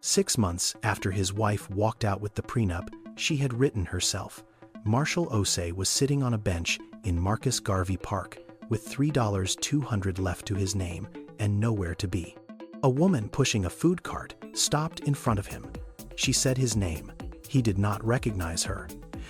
6 months after his wife walked out with the prenup she had written herself, Marshall Osei was sitting on a bench in Marcus Garvey Park with $3.200 left to his name and nowhere to be. A woman pushing a food cart stopped in front of him. She said his name. He did not recognize her.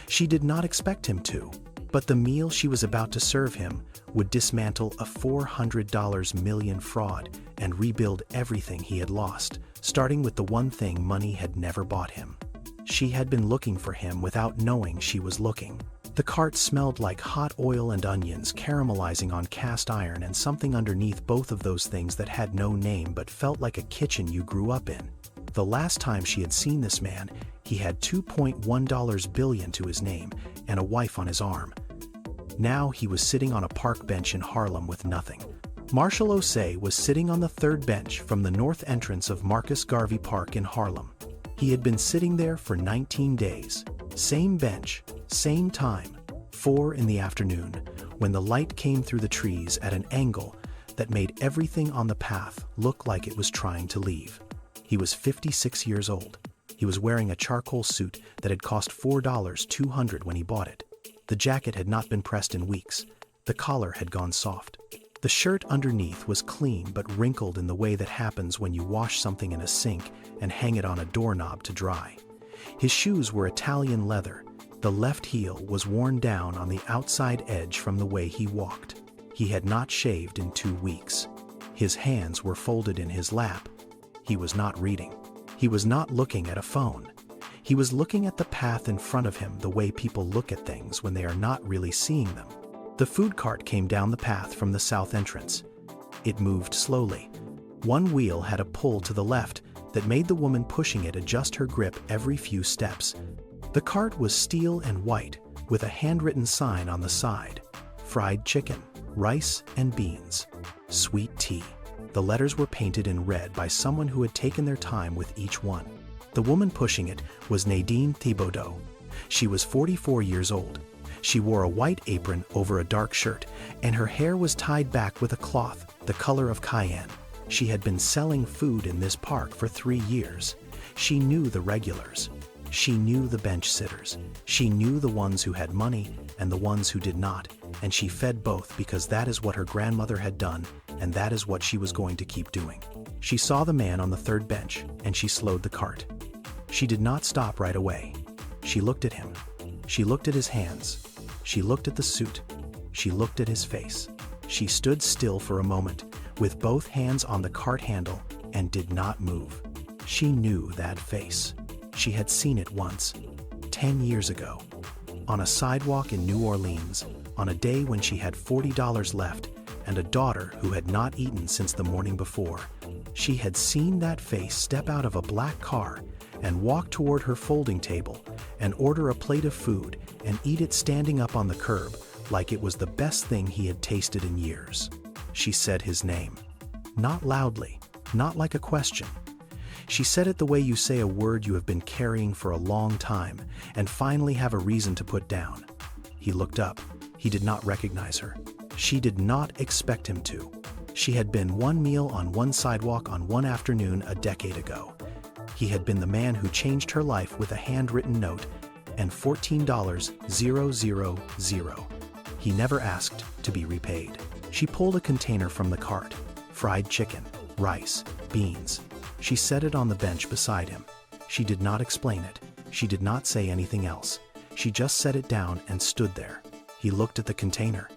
She did not expect him to, but the meal she was about to serve him would dismantle a $400 million fraud and rebuild everything he had lost, starting with the one thing money had never bought him. She had been looking for him without knowing she was looking. The cart smelled like hot oil and onions caramelizing on cast iron and something underneath both of those things that had no name but felt like a kitchen you grew up in. The last time she had seen this man, he had $2.1 billion to his name and a wife on his arm. Now he was sitting on a park bench in Harlem with nothing. Marshall Osei was sitting on the third bench from the north entrance of Marcus Garvey Park in Harlem. He had been sitting there for 19 days. Same bench, same time, 4 in the afternoon, when the light came through the trees at an angle that made everything on the path look like it was trying to leave. He was 56 years old. He was wearing a charcoal suit that had cost $4.200 when he bought it. The jacket had not been pressed in weeks. The collar had gone soft. The shirt underneath was clean but wrinkled in the way that happens when you wash something in a sink and hang it on a doorknob to dry. His shoes were Italian leather. The left heel was worn down on the outside edge from the way he walked. He had not shaved in 2 weeks. His hands were folded in his lap. He was not reading. He was not looking at a phone. He was looking at the path in front of him the way people look at things when they are not really seeing them. The food cart came down the path from the south entrance. It moved slowly. One wheel had a pull to the left that made the woman pushing it adjust her grip every few steps. The cart was steel and white, with a handwritten sign on the side: fried chicken, rice and beans, sweet tea. The letters were painted in red by someone who had taken their time with each one. The woman pushing it was Nadine Thibodeau. She was 44 years old. She wore a white apron over a dark shirt, and her hair was tied back with a cloth the color of cayenne. She had been selling food in this park for 3 years. She knew the regulars. She knew the bench sitters. She knew the ones who had money and the ones who did not, and she fed both because that is what her grandmother had done, and that is what she was going to keep doing. She saw the man on the third bench, and she slowed the cart. She did not stop right away. She looked at him. She looked at his hands. She looked at the suit. She looked at his face. She stood still for a moment, with both hands on the cart handle, and did not move. She knew that face. She had seen it once, 10 years ago, on a sidewalk in New Orleans, on a day when she had $40 left and a daughter who had not eaten since the morning before. She had seen that face step out of a black car and walk toward her folding table and order a plate of food and eat it standing up on the curb like it was the best thing he had tasted in years. She said his name. Not loudly, not like a question. She said it the way you say a word you have been carrying for a long time and finally have a reason to put down. He looked up. He did not recognize her. She did not expect him to. She had been one meal on one sidewalk on one afternoon a decade ago. He had been the man who changed her life with a handwritten note and $14,000. He never asked to be repaid. She pulled a container from the cart. Fried chicken, rice, beans. She set it on the bench beside him. She did not explain it. She did not say anything else. She just set it down and stood there. He looked at the container.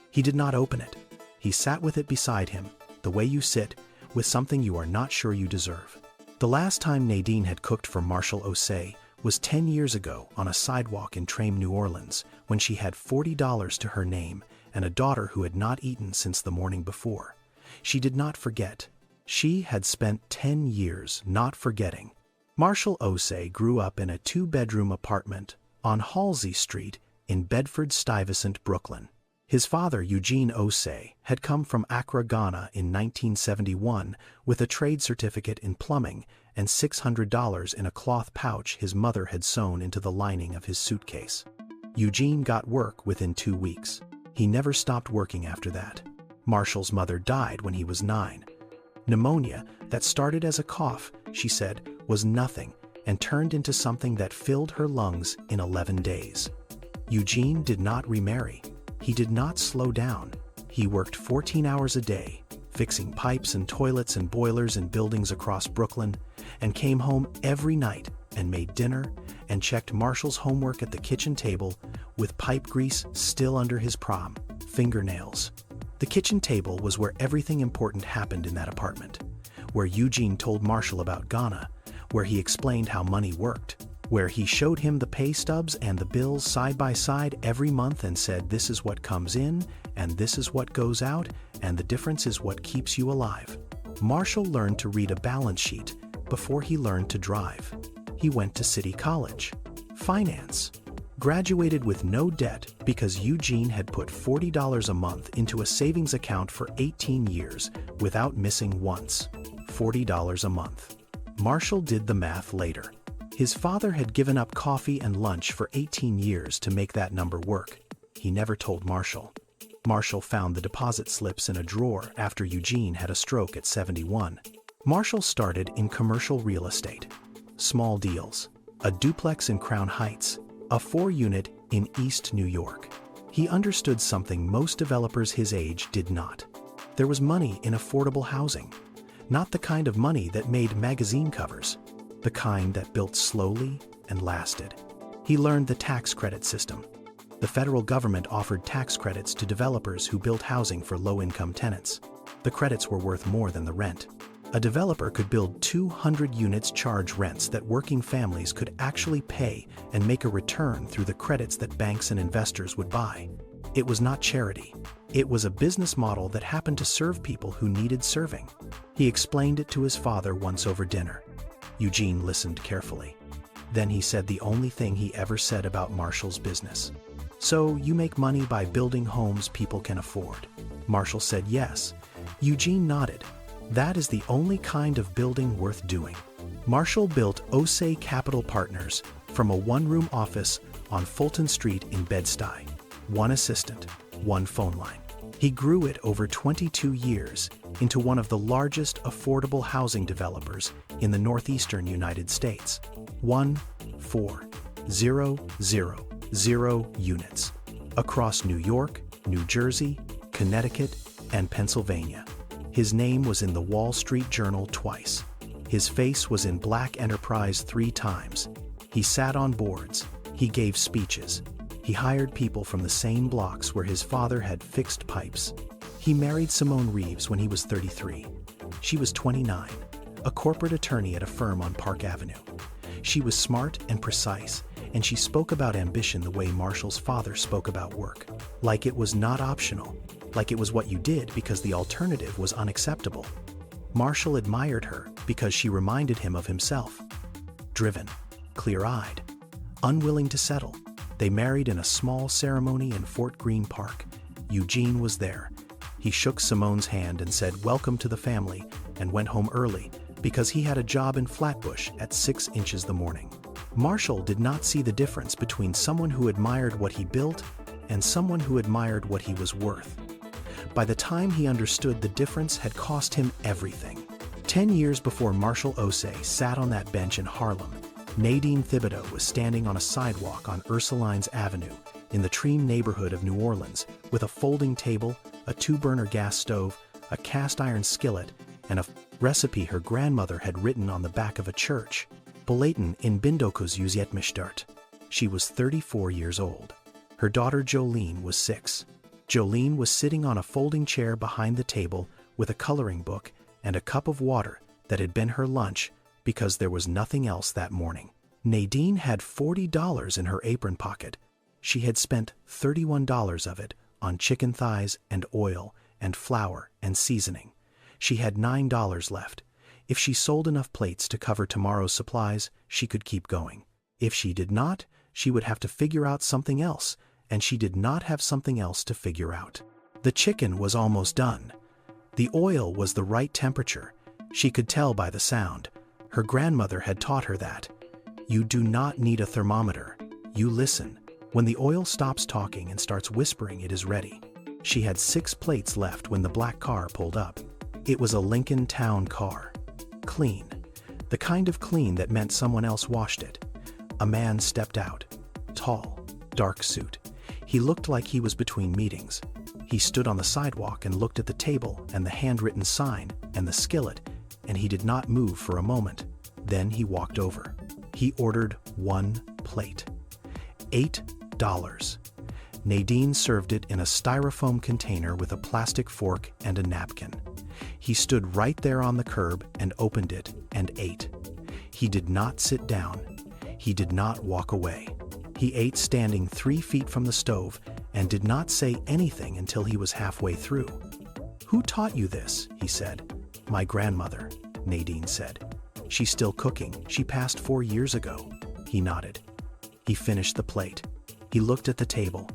He did not open it. He sat with it beside him, the way you sit, with something you are not sure you deserve. The last time Nadine had cooked for Marshall Osei was 10 years ago on a sidewalk in Treme, New Orleans, when she had $40 to her name and a daughter who had not eaten since the morning before. She did not forget. She had spent 10 years not forgetting. Marshall Osei grew up in a 2-bedroom apartment on Halsey Street in Bedford-Stuyvesant, Brooklyn. His father, Eugene Osei, had come from Accra, Ghana in 1971 with a trade certificate in plumbing and $600 in a cloth pouch his mother had sewn into the lining of his suitcase. Eugene got work within 2 weeks. He never stopped working after that. Marshall's mother died when he was 9. Pneumonia that started as a cough she said, was nothing and turned into something that filled her lungs in 11 days. Eugene did not remarry. He did not slow down. He worked 14 hours a day, fixing pipes and toilets and boilers in buildings across Brooklyn, and came home every night and made dinner and checked Marshall's homework at the kitchen table with pipe grease still under his prom fingernails. The kitchen table was where everything important happened in that apartment, where Eugene told Marshall about Ghana, where he explained how money worked, where he showed him the pay stubs and the bills side by side every month and said, this is what comes in and this is what goes out, and the difference is what keeps you alive. Marshall learned to read a balance sheet before he learned to drive. He went to City College, finance, graduated with no debt because Eugene had put $40 a month into a savings account for 18 years without missing once. $40 a month. Marshall did the math later. His father had given up coffee and lunch for 18 years to make that number work. He never told Marshall. Marshall found the deposit slips in a drawer after Eugene had a stroke at 71. Marshall started in commercial real estate. Small deals. A duplex in Crown Heights. A 4-unit in East New York. He understood something most developers his age did not. There was money in affordable housing. Not the kind of money that made magazine covers. The kind that built slowly and lasted. He learned the tax credit system. The federal government offered tax credits to developers who built housing for low-income tenants. The credits were worth more than the rent. A developer could build 200 units, charge rents that working families could actually pay, and make a return through the credits that banks and investors would buy. It was not charity. It was a business model that happened to serve people who needed serving. He explained it to his father once over dinner. Eugene listened carefully. Then he said the only thing he ever said about Marshall's business. So you make money by building homes people can afford? Marshall said yes. Eugene nodded. That is the only kind of building worth doing. Marshall built Osei Capital Partners from a one-room office on Fulton Street in Bed-Stuy. One assistant, one phone line. He grew it over 22 years into one of the largest affordable housing developers in the northeastern United States. 1,4,0,0 units across New York, New Jersey, Connecticut, and Pennsylvania. His name was in the Wall Street Journal twice. His face was in Black Enterprise 3 times. He sat on boards. He gave speeches. He hired people from the same blocks where his father had fixed pipes. He married Simone Reeves when he was 33. She was 29, a corporate attorney at a firm on Park Avenue. She was smart and precise, and she spoke about ambition the way Marshall's father spoke about work. Like it was not optional, like it was what you did because the alternative was unacceptable. Marshall admired her because she reminded him of himself. Driven, clear-eyed, unwilling to settle. They married in a small ceremony in Fort Greene Park. Eugene was there. He shook Simone's hand and said, "Welcome to the family," and went home early because he had a job in Flatbush at 6 inches the morning. Marshall did not see the difference between someone who admired what he built and someone who admired what he was worth. By the time he understood, the difference had cost him everything. 10 years before Marshall Osei sat on that bench in Harlem, Nadine Thibodeau was standing on a sidewalk on Ursulines Avenue in the Treem neighborhood of New Orleans with a folding table, a 2-burner gas stove, a cast iron skillet, and a recipe her grandmother had written on the back of a church. Belaten in Bindokus Yuziet Mishtart. She was 34 years old. Her daughter Jolene was 6. Jolene was sitting on a folding chair behind the table with a coloring book and a cup of water that had been her lunch because there was nothing else that morning. Nadine had $40 in her apron pocket. She had spent $31 of it on chicken thighs and oil and flour and seasoning. She had $9 left. If she sold enough plates to cover tomorrow's supplies, she could keep going. If she did not, she would have to figure out something else, and she did not have something else to figure out. The chicken was almost done. The oil was the right temperature. She could tell by the sound. Her grandmother had taught her that. You do not need a thermometer. You listen. When the oil stops talking and starts whispering, it is ready. She had 6 plates left when the black car pulled up. It was a Lincoln Town car. Clean. The kind of clean that meant someone else washed it. A man stepped out. Tall, dark suit. He looked like he was between meetings. He stood on the sidewalk and looked at the table and the handwritten sign and the skillet, and he did not move for a moment. Then he walked over. He ordered 1 plate. $8. Nadine served it in a styrofoam container with a plastic fork and a napkin. He stood right there on the curb and opened it and ate. He did not sit down. He did not walk away. He ate standing 3 feet from the stove and did not say anything until he was halfway through. "Who taught you this?" he said. "My grandmother," Nadine said. "She's still cooking. She passed 4 years ago." He nodded. He finished the plate. He looked at the table.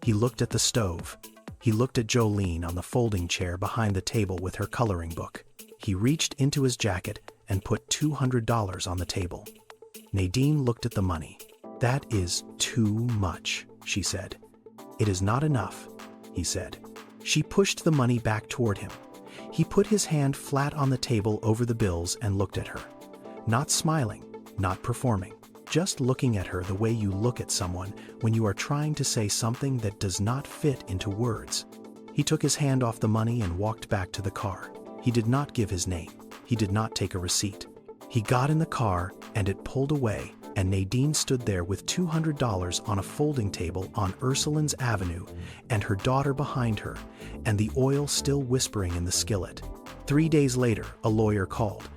He looked at the stove. He looked at Jolene on the folding chair behind the table with her coloring book. He reached into his jacket and put $200 on the table. Nadine looked at the money. "That is too much," she said. "It is not enough," he said. She pushed the money back toward him. He put his hand flat on the table over the bills and looked at her. Not smiling, not performing, just looking at her the way you look at someone when you are trying to say something that does not fit into words. He took his hand off the money and walked back to the car. He did not give his name. He did not take a receipt. He got in the car and it pulled away, and Nadine stood there with $200 on a folding table on Ursulines Avenue and her daughter behind her, and the oil still whispering in the skillet. 3 days later, a lawyer called.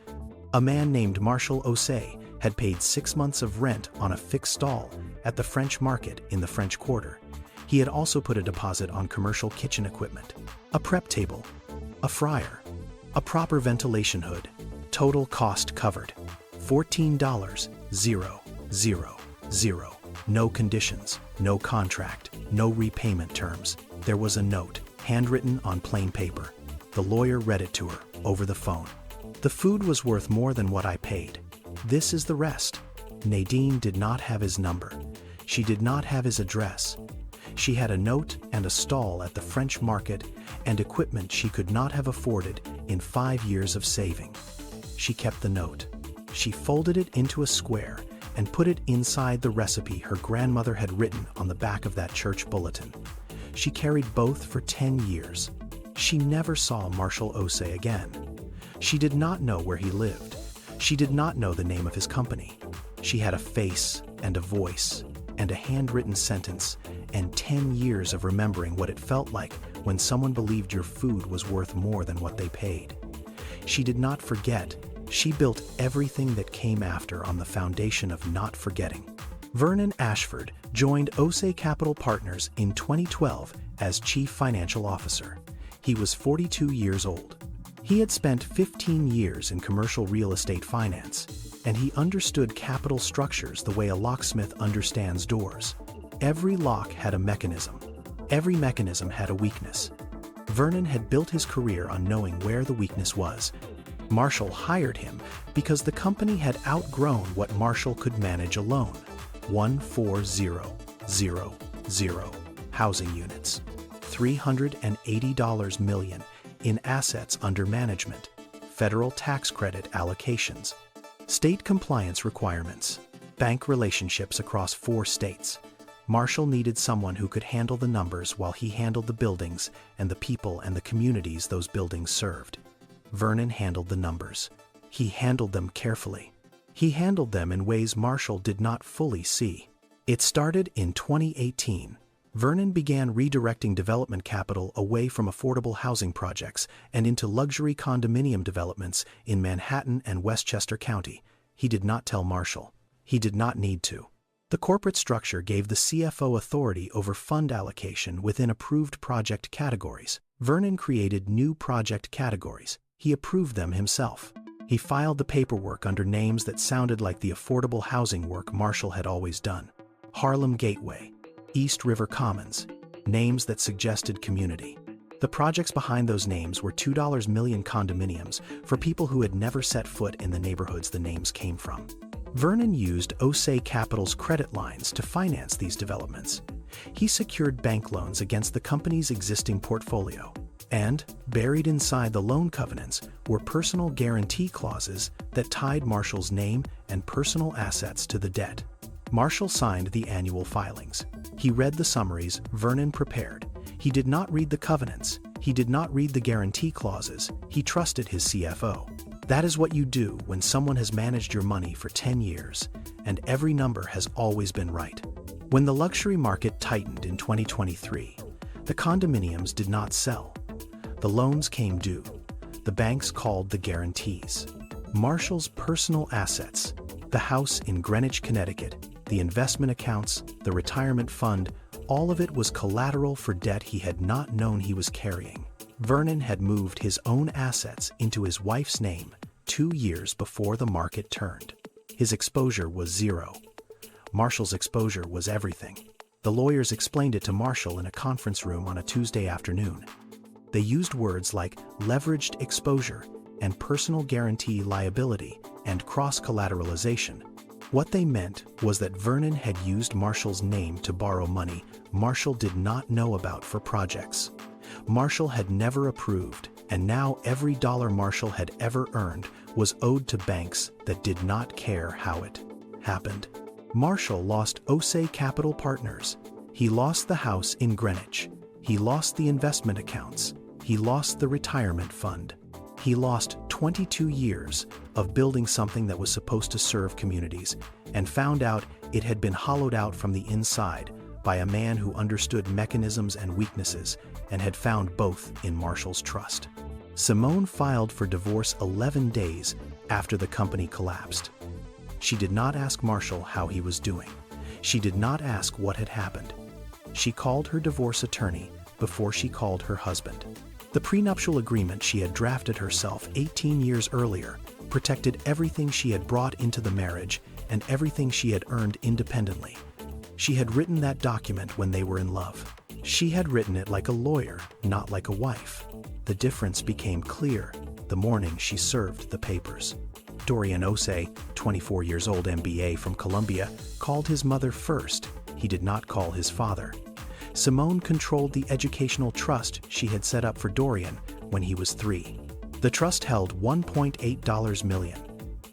A man named Marshall Osei had paid 6 months of rent on a fixed stall at the French Market in the French Quarter. He had also put a deposit on commercial kitchen equipment, a prep table, a fryer, a proper ventilation hood. Total cost covered, $14,000. No conditions, no contract, no repayment terms. There was a note, handwritten on plain paper. The lawyer read it to her over the phone. "The food was worth more than what I paid. This is the rest." Nadine did not have his number. She did not have his address. She had a note and a stall at the French Market and equipment she could not have afforded in 5 years of saving. She kept the note. She folded it into a square and put it inside the recipe her grandmother had written on the back of that church bulletin. She carried both for 10 years. She never saw Marshall Osei again. She did not know where he lived. She did not know the name of his company. She had a face and a voice and a handwritten sentence and 10 years of remembering what it felt like when someone believed your food was worth more than what they paid. She did not forget. She built everything that came after on the foundation of not forgetting. Vernon Ashford joined Osei Capital Partners in 2012 as Chief Financial Officer. He was 42 years old. He had spent 15 years in commercial real estate finance, and he understood capital structures the way a locksmith understands doors. Every lock had a mechanism. Every mechanism had a weakness. Vernon had built his career on knowing where the weakness was. Marshall hired him because the company had outgrown what Marshall could manage alone. 140,000 housing units, $380 million in assets under management, federal tax credit allocations, state compliance requirements, bank relationships across 4 states. Marshall needed someone who could handle the numbers while he handled the buildings and the people and the communities those buildings served. Vernon handled the numbers. He handled them carefully. He handled them in ways Marshall did not fully see. It started in 2018. Vernon began redirecting development capital away from affordable housing projects and into luxury condominium developments in Manhattan and Westchester County. He did not tell Marshall. He did not need to. The corporate structure gave the CFO authority over fund allocation within approved project categories. Vernon created new project categories. He approved them himself. He filed the paperwork under names that sounded like the affordable housing work Marshall had always done. Harlem Gateway, East River Commons, names that suggested community. The projects behind those names were $2 million condominiums for people who had never set foot in the neighborhoods the names came from. Vernon used Osei Capital's credit lines to finance these developments. He secured bank loans against the company's existing portfolio. And, buried inside the loan covenants, were personal guarantee clauses that tied Marshall's name and personal assets to the debt. Marshall signed the annual filings. He read the summaries Vernon prepared. He did not read the covenants. He did not read the guarantee clauses. He trusted his CFO. That is what you do when someone has managed your money for 10 years, and every number has always been right. When the luxury market tightened in 2023, the condominiums did not sell. The loans came due. The banks called the guarantees. Marshall's personal assets, the house in Greenwich, Connecticut, the investment accounts, the retirement fund, all of it was collateral for debt he had not known he was carrying. Vernon had moved his own assets into his wife's name 2 years before the market turned. His exposure was zero. Marshall's exposure was everything. The lawyers explained it to Marshall in a conference room on a Tuesday afternoon. They used words like leveraged exposure and personal guarantee liability and cross-collateralization. What they meant was that Vernon had used Marshall's name to borrow money Marshall did not know about for projects Marshall had never approved, and now every dollar Marshall had ever earned was owed to banks that did not care how it happened. Marshall lost Osei Capital Partners. He lost the house in Greenwich. He lost the investment accounts. He lost the retirement fund. He lost 22 years of building something that was supposed to serve communities, and found out it had been hollowed out from the inside by a man who understood mechanisms and weaknesses and had found both in Marshall's trust. Simone filed for divorce 11 days after the company collapsed. She did not ask Marshall how he was doing. She did not ask what had happened. She called her divorce attorney before she called her husband. The prenuptial agreement she had drafted herself 18 years earlier protected everything she had brought into the marriage and everything she had earned independently. She had written that document when they were in love. She had written it like a lawyer, not like a wife. The difference became clear the morning she served the papers. Dorian Osei, 24 years old, MBA from Columbia, called his mother first. He did not call his father. Simone controlled the educational trust she had set up for Dorian when he was 3. The trust held $1.8 million.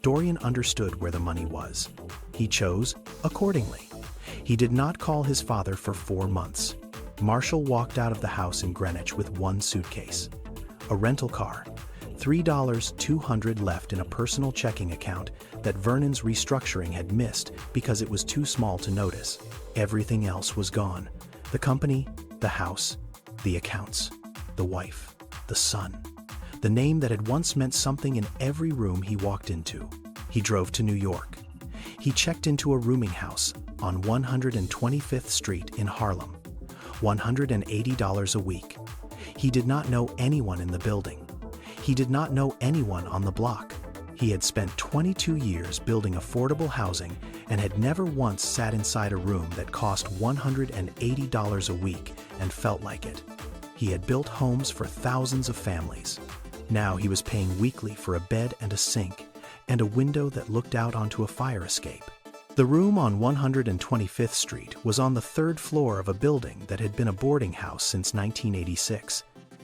Dorian understood where the money was. He chose accordingly. He did not call his father for 4 months. Marshall walked out of the house in Greenwich with 1 suitcase, a rental car, $3,200 left in a personal checking account that Vernon's restructuring had missed because it was too small to notice. Everything else was gone. The company, the house, the accounts, the wife, the son, the name that had once meant something in every room he walked into. He drove to New York. He checked into a rooming house on 125th Street in Harlem. $180 a week. He did not know anyone in the building. He did not know anyone on the block. He had spent 22 years building affordable housing and had never once sat inside a room that cost $180 a week and felt like it. He had built homes for thousands of families. Now he was paying weekly for a bed and a sink and a window that looked out onto a fire escape. The room on 125th Street was on the 3rd floor of a building that had been a boarding house since 1986.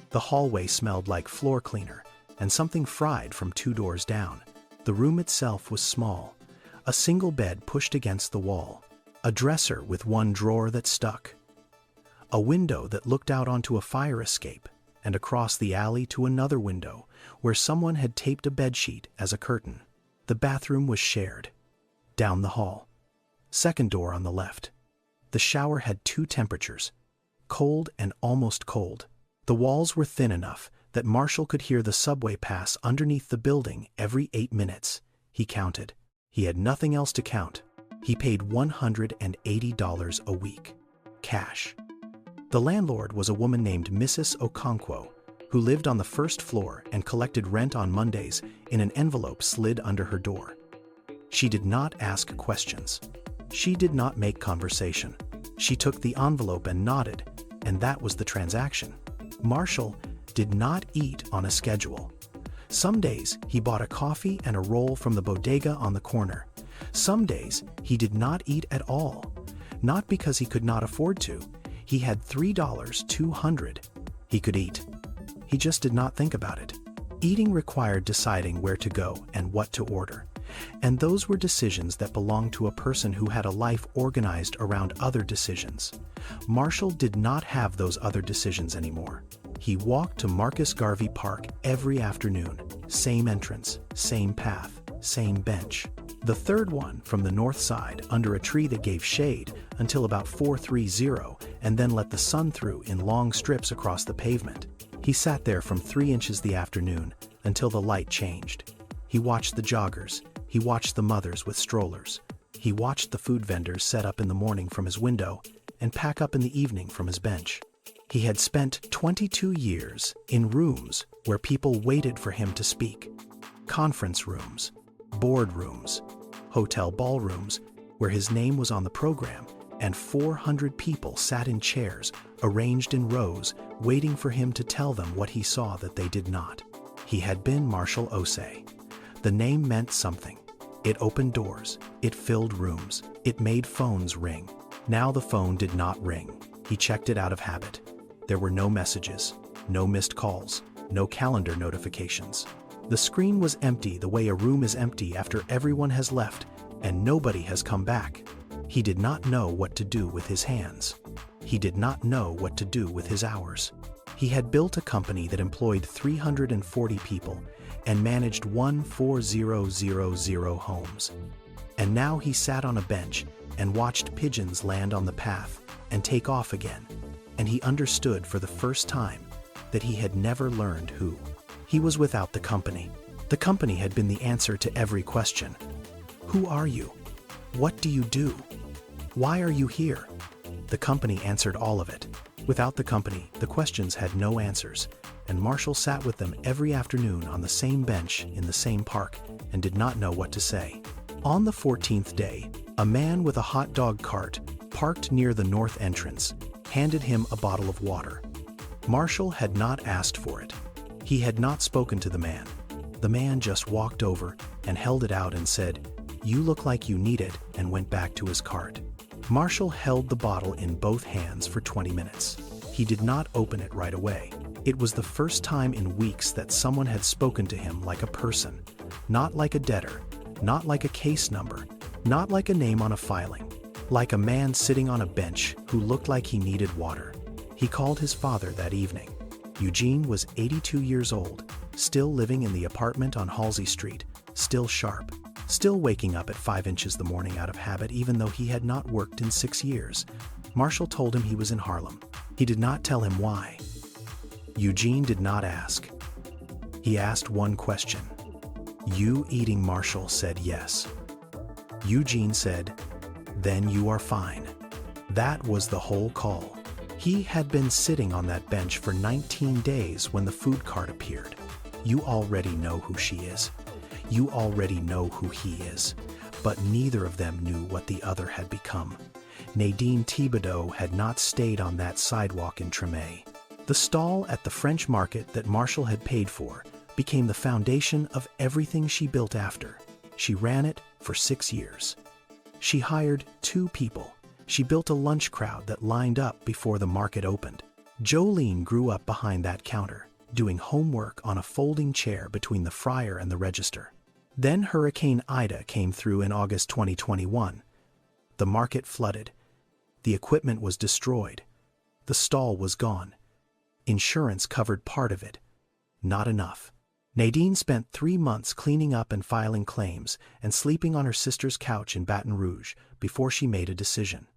The hallway smelled like floor cleaner and something fried from 2 doors down. The room itself was small, a single bed pushed against the wall, a dresser with 1 drawer that stuck, a window that looked out onto a fire escape and across the alley to another window where someone had taped a bedsheet as a curtain. The bathroom was shared. Down the hall. 2nd door on the left. The shower had 2 temperatures, cold and almost cold. The walls were thin enough that Marshall could hear the subway pass underneath the building every 8 minutes. He counted. He had nothing else to count. He paid $180 a week. Cash. The landlord was a woman named Mrs. Okonkwo, who lived on the 1st floor and collected rent on Mondays in an envelope slid under her door. She did not ask questions. She did not make conversation. She took the envelope and nodded, and that was the transaction. Marshall did not eat on a schedule. Some days he bought a coffee and a roll from the bodega on the corner. Some days he did not eat at all, not because he could not afford to. He had $3,200. He could eat. He just did not think about it. Eating required deciding where to go and what to order. And those were decisions that belonged to a person who had a life organized around other decisions. Marshall did not have those other decisions anymore. He walked to Marcus Garvey Park every afternoon. Same entrance, same path, same bench. The third one from the north side under a tree that gave shade until about 4:30 and then let the sun through in long strips across the pavement. He sat there from 3 inches the afternoon until the light changed. He watched the joggers. He watched the mothers with strollers. He watched the food vendors set up in the morning from his window and pack up in the evening from his bench. He had spent 22 years in rooms where people waited for him to speak. Conference rooms, board rooms, hotel ballrooms where his name was on the program, and 400 people sat in chairs arranged in rows waiting for him to tell them what he saw that they did not. He had been Marshall Osei. The name meant something. It opened doors. It filled rooms. It made phones ring. Now the phone did not ring. He checked it out of habit. There were no messages, no missed calls, no calendar notifications. The screen was empty the way a room is empty after everyone has left and nobody has come back. He did not know what to do with his hands. He did not know what to do with his hours. He had built a company that employed 340 people and managed 14000 homes. And now he sat on a bench and watched pigeons land on the path and take off again. And he understood for the first time that he had never learned who. He was without the company. The company had been the answer to every question. Who are you? What do you do? Why are you here? The company answered all of it. Without the company, the questions had no answers, and Marshall sat with them every afternoon on the same bench in the same park and did not know what to say. On the 14th day, a man with a hot dog cart, parked near the north entrance, handed him a bottle of water. Marshall had not asked for it. He had not spoken to the man. The man just walked over and held it out and said, "You look like you need it," and went back to his cart. Marshall held the bottle in both hands for 20 minutes. He did not open it right away. It was the first time in weeks that someone had spoken to him like a person, not like a debtor, not like a case number, not like a name on a filing, like a man sitting on a bench who looked like he needed water. He called his father that evening. Eugene was 82 years old, still living in the apartment on Halsey Street, still sharp, still waking up at 5 inches the morning out of habit even though he had not worked in 6 years. Marshall told him he was in Harlem. He did not tell him why. Eugene did not ask. He asked one question. "You eating?" Marshall said yes. Eugene said, "Then you are fine." That was the whole call. He had been sitting on that bench for 19 days when the food cart appeared. You already know who she is. You already know who he is. But neither of them knew what the other had become. Nadine Thibodeau had not stayed on that sidewalk in Tremé. The stall at the French market that Marshall had paid for became the foundation of everything she built after. She ran it for 6 years. She hired 2 people. She built a lunch crowd that lined up before the market opened. Jolene grew up behind that counter, doing homework on a folding chair between the fryer and the register. Then Hurricane Ida came through in August 2021. The market flooded. The equipment was destroyed. The stall was gone. Insurance covered part of it. Not enough. Nadine spent 3 months cleaning up and filing claims and sleeping on her sister's couch in Baton Rouge before she made a decision.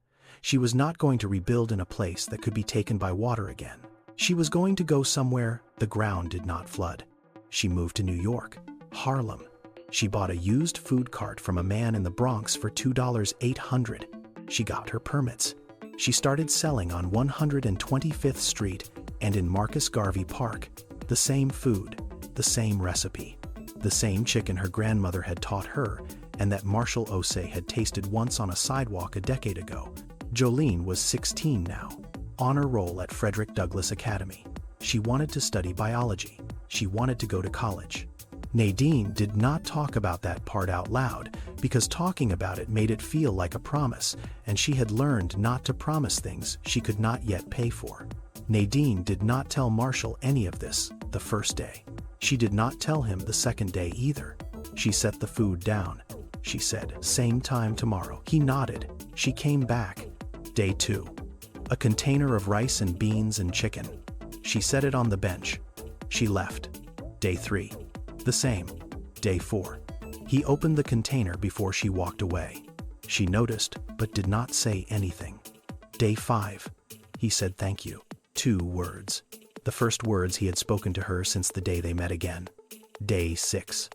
She was not going to rebuild in a place that could be taken by water again. She was going to go somewhere the ground did not flood. She moved to New York, Harlem. She bought a used food cart from a man in the Bronx for $2,800. She got her permits. She started selling on 125th Street and in Marcus Garvey Park. The same food, the same recipe, the same chicken her grandmother had taught her and that Marshall Osei had tasted once on a sidewalk a decade ago. Jolene was 16 now, honor roll at Frederick Douglass Academy. She wanted to study biology. She wanted to go to college. Nadine did not talk about that part out loud because talking about it made it feel like a promise, and she had learned not to promise things she could not yet pay for. Nadine did not tell Marshall any of this the first day. She did not tell him the second day either. She set the food down. She said, "Same time tomorrow." He nodded. She came back. Day 2. A container of rice and beans and chicken. She set it on the bench. She left. Day 3. The same. Day 4. He opened the container before she walked away. She noticed, but did not say anything. Day 5. He said thank you. 2 words. The first words he had spoken to her since the day they met again. Day 6.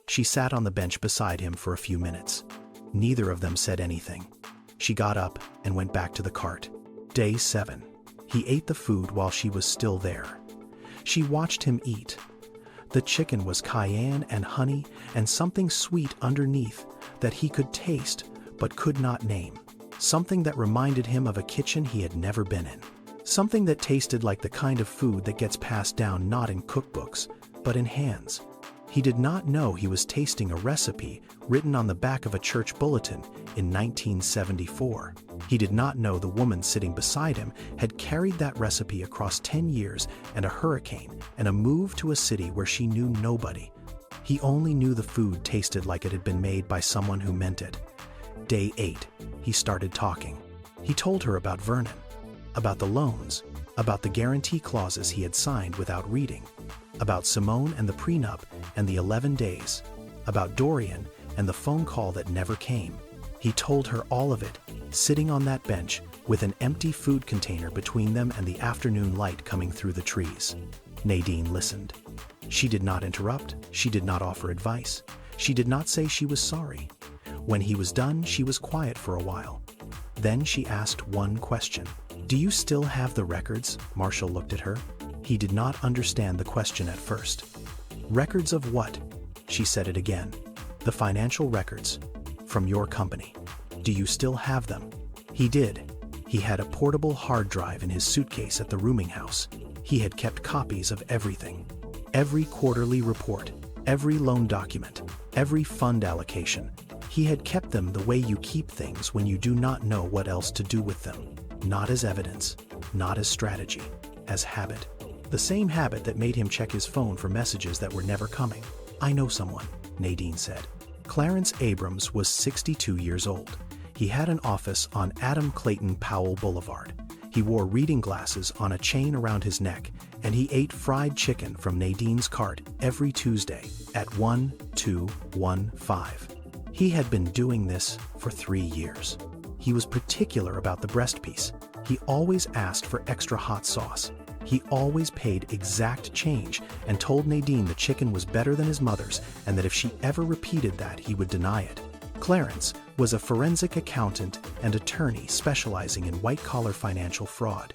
She sat on the bench beside him for a few minutes. Neither of them said anything. She got up and went back to the cart. Day 7. He ate the food while she was still there. She watched him eat. The chicken was cayenne and honey and something sweet underneath that he could taste but could not name. Something that reminded him of a kitchen he had never been in. Something that tasted like the kind of food that gets passed down not in cookbooks, but in hands. He did not know he was tasting a recipe written on the back of a church bulletin in 1974. He did not know the woman sitting beside him had carried that recipe across 10 years and a hurricane and a move to a city where she knew nobody. He only knew the food tasted like it had been made by someone who meant it. Day 8, he started talking. He told her about Vernon, about the loans, about the guarantee clauses he had signed without reading, about Simone and the prenup and the 11 days, about Dorian and the phone call that never came. He told her all of it, sitting on that bench with an empty food container between them and the afternoon light coming through the trees. Nadine listened. She did not interrupt. She did not offer advice. She did not say she was sorry. When he was done, she was quiet for a while. Then she asked one question. "Do you still have the records?" Marshall looked at her. He did not understand the question at first. "Records of what?" She said it again. "The financial records. From your company. Do you still have them?" He did. He had a portable hard drive in his suitcase at the rooming house. He had kept copies of everything. Every quarterly report, every loan document, every fund allocation. He had kept them the way you keep things when you do not know what else to do with them. Not as evidence, not as strategy, as habit. The same habit that made him check his phone for messages that were never coming. "I know someone," Nadine said. Clarence Abrams was 62 years old. He had an office on Adam Clayton Powell Boulevard. He wore reading glasses on a chain around his neck, and he ate fried chicken from Nadine's cart every Tuesday at 1215. He had been doing this for 3 years. He was particular about the breast piece. He always asked for extra hot sauce. He always paid exact change and told Nadine the chicken was better than his mother's and that if she ever repeated that, he would deny it. Clarence was a forensic accountant and attorney specializing in white-collar financial fraud.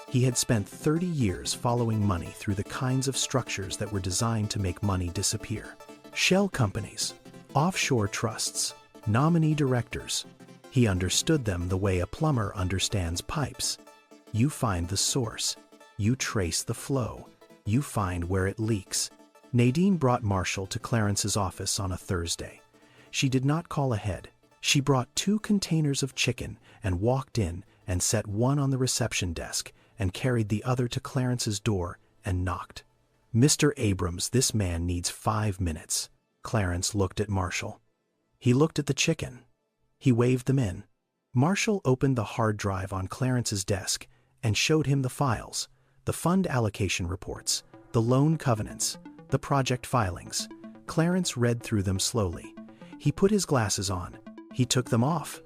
He had spent 30 years following money through the kinds of structures that were designed to make money disappear. Shell companies, offshore trusts, nominee directors. He understood them the way a plumber understands pipes. You find the source. You trace the flow. You find where it leaks. Nadine brought Marshall to Clarence's office on a Thursday. She did not call ahead. She brought 2 containers of chicken and walked in and set one on the reception desk and carried the other to Clarence's door and knocked. "Mr. Abrams, this man needs 5 minutes." Clarence looked at Marshall. He looked at the chicken. He waved them in. Marshall opened the hard drive on Clarence's desk and showed him the files, the fund allocation reports, the loan covenants, the project filings. Clarence read through them slowly. He put his glasses on. He took them off.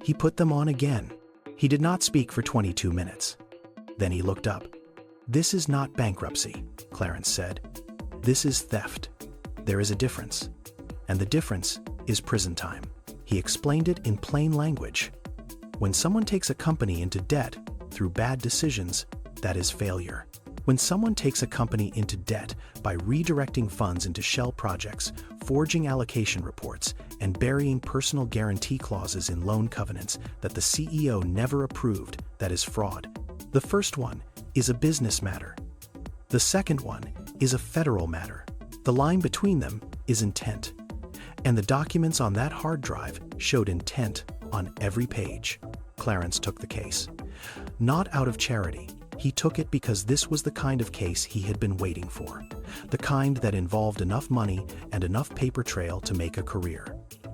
He put them on again. He did not speak for 22 minutes. Then he looked up. "This is not bankruptcy," Clarence said. "This is theft. There is a difference. And the difference is prison time." He explained it in plain language. When someone takes a company into debt through bad decisions, that is failure. When someone takes a company into debt by redirecting funds into shell projects, forging allocation reports, and burying personal guarantee clauses in loan covenants that the CEO never approved, that is fraud. The first one is a business matter. The second one is a federal matter. The line between them is intent. And the documents on that hard drive showed intent on every page. Clarence took the case. Not out of charity. He took it because this was the kind of case he had been waiting for, the kind that involved enough money and enough paper trail to make a career.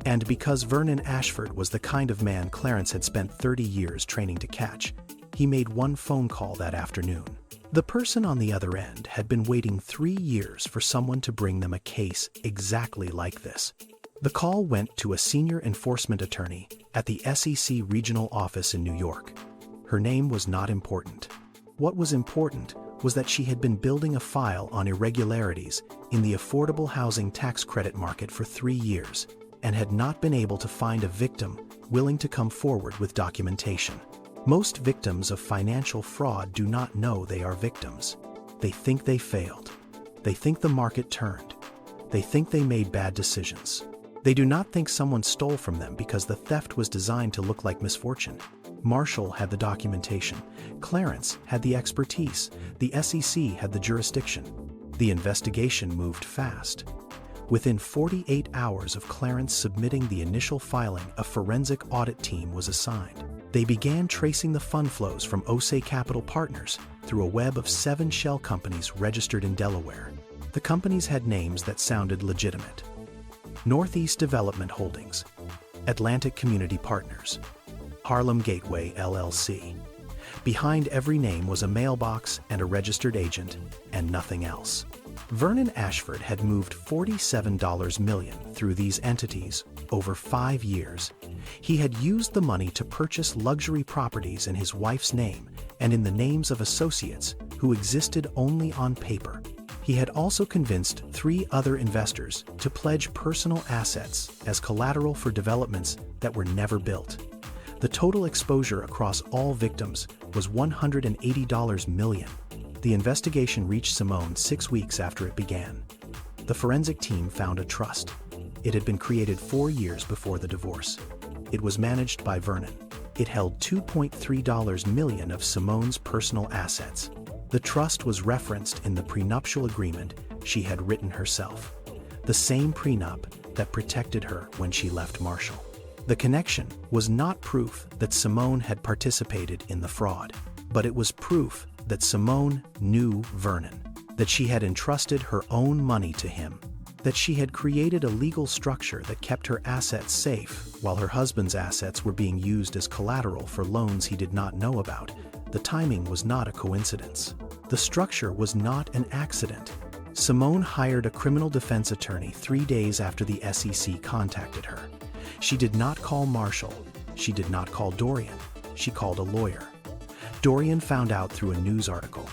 And because Vernon Ashford was the kind of man Clarence had spent 30 years training to catch, he made one phone call that afternoon. The person on the other end had been waiting 3 years for someone to bring them a case exactly like this. The call went to a senior enforcement attorney at the SEC regional office in New York. Her name was not important. What was important was that she had been building a file on irregularities in the affordable housing tax credit market for 3 years and had not been able to find a victim willing to come forward with documentation. Most victims of financial fraud do not know they are victims. They think they failed. They think the market turned. They think they made bad decisions. They do not think someone stole from them because the theft was designed to look like misfortune. Marshall had the documentation. Clarence had the expertise. The SEC had the jurisdiction. The investigation moved fast. Within 48 hours of Clarence submitting the initial filing, a forensic audit team was assigned. They began tracing the fund flows from Osei Capital Partners through a web of 7 shell companies registered in Delaware. The companies had names that sounded legitimate: Northeast Development Holdings, Atlantic Community Partners, Harlem Gateway LLC. Behind every name was a mailbox and a registered agent, and nothing else. Vernon Ashford had moved $47 million through these entities over 5 years. He had used the money to purchase luxury properties in his wife's name and in the names of associates who existed only on paper. He had also convinced 3 other investors to pledge personal assets as collateral for developments that were never built. The total exposure across all victims was $180 million. The investigation reached Simone 6 weeks after it began. The forensic team found a trust. It had been created 4 years before the divorce. It was managed by Vernon. It held $2.3 million of Simone's personal assets. The trust was referenced in the prenuptial agreement she had written herself, the same prenup that protected her when she left Marshall. The connection was not proof that Simone had participated in the fraud, but it was proof that Simone knew Vernon, that she had entrusted her own money to him, that she had created a legal structure that kept her assets safe while her husband's assets were being used as collateral for loans he did not know about. The timing was not a coincidence. The structure was not an accident. Simone hired a criminal defense attorney 3 days after the SEC contacted her. She did not call Marshall. She did not call Dorian. She called a lawyer. Dorian found out through a news article,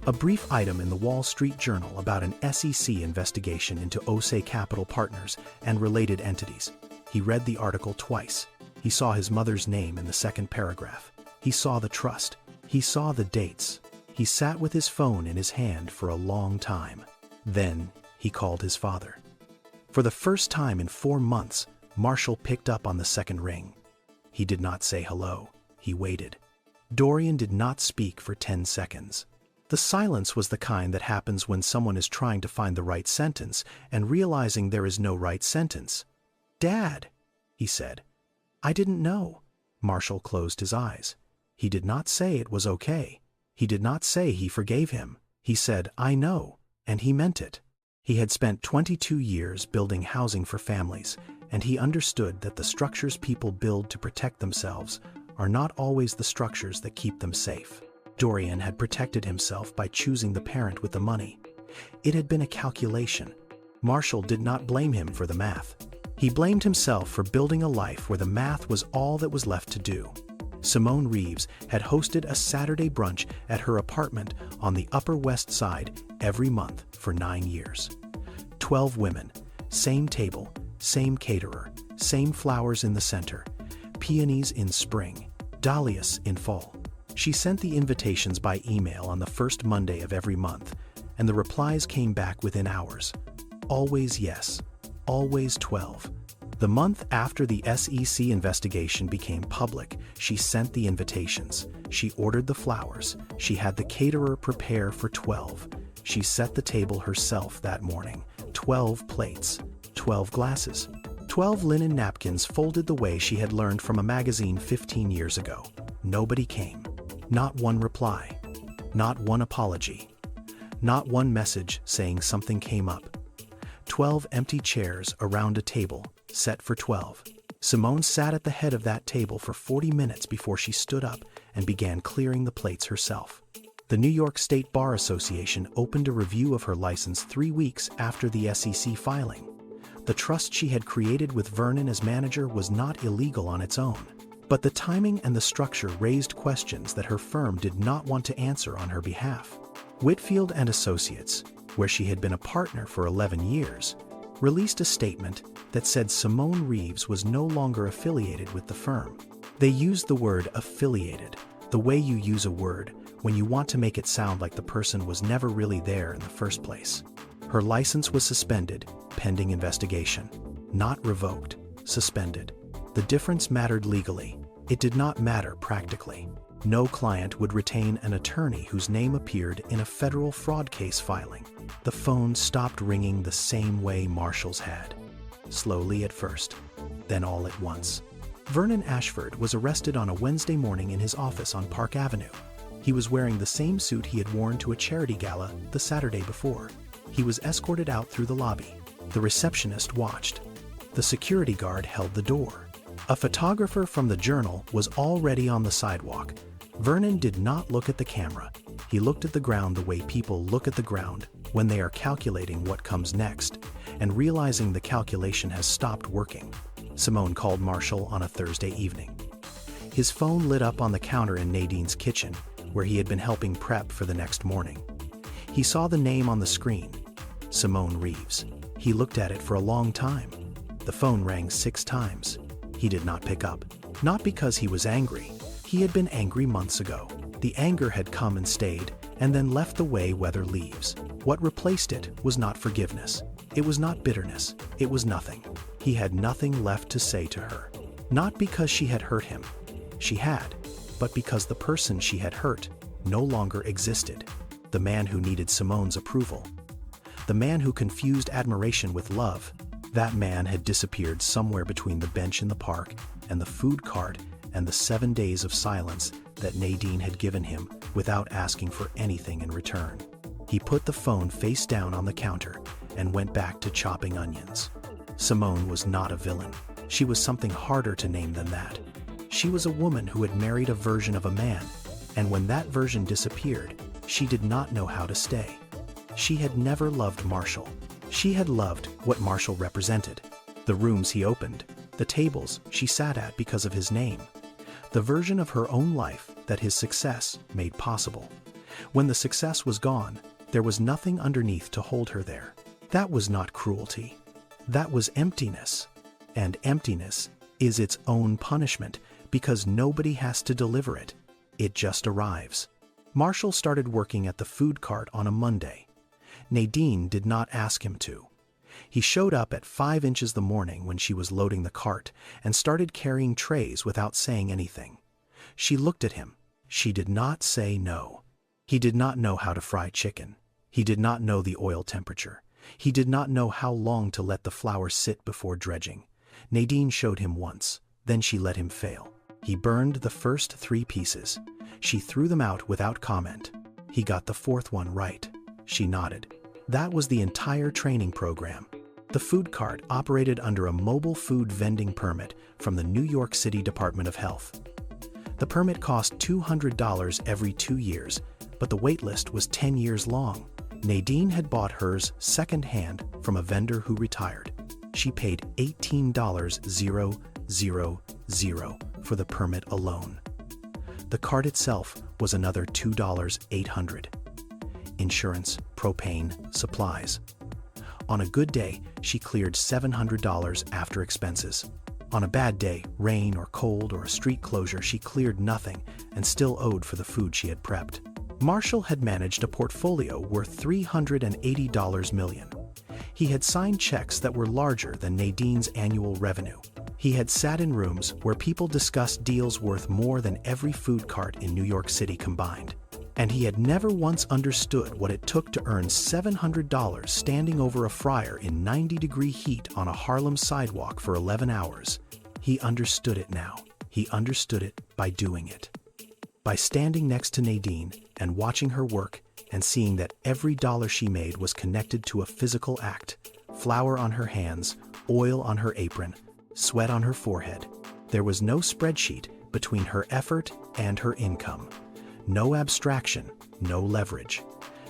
a brief item in the Wall Street Journal about an SEC investigation into Osei Capital Partners and related entities. He read the article twice. He saw his mother's name in the second paragraph. He saw the trust. He saw the dates. He sat with his phone in his hand for a long time. Then he called his father. For the first time in 4 months, Marshall picked up on the second ring. He did not say hello. He waited. Dorian did not speak for 10 seconds. The silence was the kind that happens when someone is trying to find the right sentence and realizing there is no right sentence. "Dad," he said. "I didn't know." Marshall closed his eyes. He did not say it was okay. He did not say he forgave him. He said, "I know," and he meant it. He had spent 22 years building housing for families, and he understood that the structures people build to protect themselves are not always the structures that keep them safe. Dorian had protected himself by choosing the parent with the money. It had been a calculation. Marshall did not blame him for the math. He blamed himself for building a life where the math was all that was left to do. Simone Reeves had hosted a Saturday brunch at her apartment on the Upper West Side every month for 9 years. 12 women, same table, same caterer, same flowers in the center, peonies in spring, dahlias in fall. She sent the invitations by email on the first Monday of every month, and the replies came back within hours. Always yes, always 12. The month after the SEC investigation became public, she sent the invitations. She ordered the flowers. She had the caterer prepare for 12. She set the table herself that morning. 12 plates, 12 glasses, 12 linen napkins folded the way she had learned from a magazine 15 years ago. Nobody came. Not one reply. Not one apology. Not one message saying something came up. 12 empty chairs around a table, set for 12. Simone sat at the head of that table for 40 minutes before she stood up and began clearing the plates herself. The New York State Bar Association opened a review of her license 3 weeks after the SEC filing. The trust she had created with Vernon as manager was not illegal on its own, but the timing and the structure raised questions that her firm did not want to answer on her behalf. Whitfield and Associates, where she had been a partner for 11 years, released a statement that said Simone Reeves was no longer affiliated with the firm. They used the word affiliated, the way you use a word when you want to make it sound like the person was never really there in the first place. Her license was suspended, pending investigation. Not revoked, suspended. The difference mattered legally. It did not matter practically. No client would retain an attorney whose name appeared in a federal fraud case filing. The phone stopped ringing the same way Marshall's had. Slowly at first, then all at once. Vernon Ashford was arrested on a Wednesday morning in his office on Park Avenue. He was wearing the same suit he had worn to a charity gala the Saturday before. He was escorted out through the lobby. The receptionist watched. The security guard held the door. A photographer from the Journal was already on the sidewalk. Vernon did not look at the camera. He looked at the ground the way people look at the ground when they are calculating what comes next, and realizing the calculation has stopped working. Simone called Marshall on a Thursday evening. His phone lit up on the counter in Nadine's kitchen, where he had been helping prep for the next morning. He saw the name on the screen, Simone Reeves. He looked at it for a long time. The phone rang 6 times. He did not pick up. Not because he was angry. He had been angry months ago. The anger had come and stayed, and then left the way weather leaves. What replaced it was not forgiveness. It was not bitterness. It was nothing. He had nothing left to say to her. Not because she had hurt him. She had, but because the person she had hurt no longer existed. The man who needed Simone's approval. The man who confused admiration with love. That man had disappeared somewhere between the bench in the park and the food cart and the 7 days of silence that Nadine had given him without asking for anything in return. He put the phone face down on the counter and went back to chopping onions. Simone was not a villain. She was something harder to name than that. She was a woman who had married a version of a man, and when that version disappeared, she did not know how to stay. She had never loved Marshall. She had loved what Marshall represented. The rooms he opened, the tables she sat at because of his name, the version of her own life that his success made possible. When the success was gone, there was nothing underneath to hold her there. That was not cruelty. That was emptiness. And emptiness is its own punishment because nobody has to deliver it. It just arrives. Marshall started working at the food cart on a Monday. Nadine did not ask him to. He showed up at 5 inches the morning when she was loading the cart and started carrying trays without saying anything. She looked at him. She did not say no. He did not know how to fry chicken. He did not know the oil temperature. He did not know how long to let the flour sit before dredging. Nadine showed him once, then she let him fail. He burned the first 3 pieces. She threw them out without comment. He got the 4th one right. She nodded. That was the entire training program. The food cart operated under a mobile food vending permit from the New York City Department of Health. The permit cost $200 every 2 years, but the wait list was 10 years long. Nadine had bought hers second-hand from a vendor who retired. She paid $18,000 for the permit alone. The cart itself was another $2,800. Insurance, propane, supplies. On a good day, she cleared $700 after expenses. On a bad day, rain or cold or a street closure, she cleared nothing and still owed for the food she had prepped. Marshall had managed a portfolio worth $380 million. He had signed checks that were larger than Nadine's annual revenue. He had sat in rooms where people discussed deals worth more than every food cart in New York City combined. And he had never once understood what it took to earn $700 standing over a fryer in 90-degree heat on a Harlem sidewalk for 11 hours. He understood it now. He understood it by doing it. By standing next to Nadine and watching her work and seeing that every dollar she made was connected to a physical act, flour on her hands, oil on her apron, sweat on her forehead. There was no spreadsheet between her effort and her income. No abstraction, no leverage.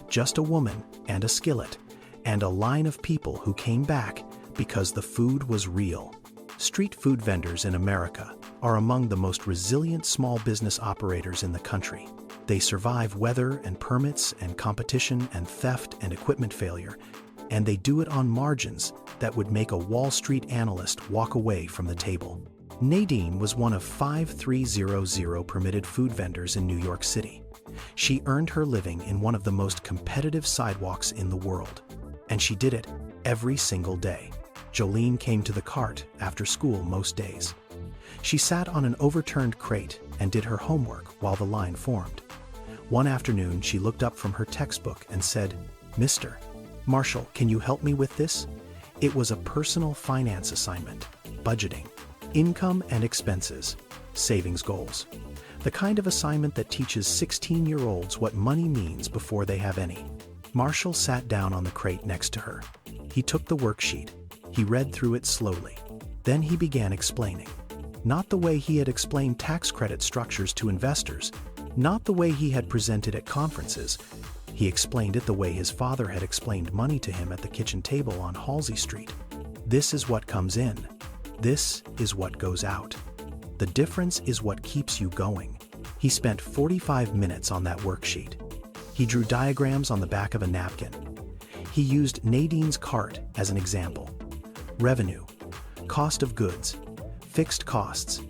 Just a woman and a skillet, and a line of people who came back because the food was real. Street food vendors in America are among the most resilient small business operators in the country. They survive weather and permits and competition and theft and equipment failure, and they do it on margins that would make a Wall Street analyst walk away from the table. Nadine was one of 5,300 permitted food vendors in New York City. She earned her living in one of the most competitive sidewalks in the world, and she did it every single day. Jolene came to the cart after school most days. She sat on an overturned crate and did her homework while the line formed. One afternoon, she looked up from her textbook and said, "Mr. Marshall, can you help me with this?" It was a personal finance assignment, budgeting, income and expenses, savings goals. The kind of assignment that teaches 16-year-olds what money means before they have any. Marshall sat down on the crate next to her. He took the worksheet. He read through it slowly. Then he began explaining. Not the way he had explained tax credit structures to investors, not the way he had presented at conferences. He explained it the way his father had explained money to him at the kitchen table on Halsey Street. This is what comes in. This is what goes out. The difference is what keeps you going. He spent 45 minutes on that worksheet. He drew diagrams on the back of a napkin. He used Nadine's cart as an example. Revenue, cost of goods, fixed costs,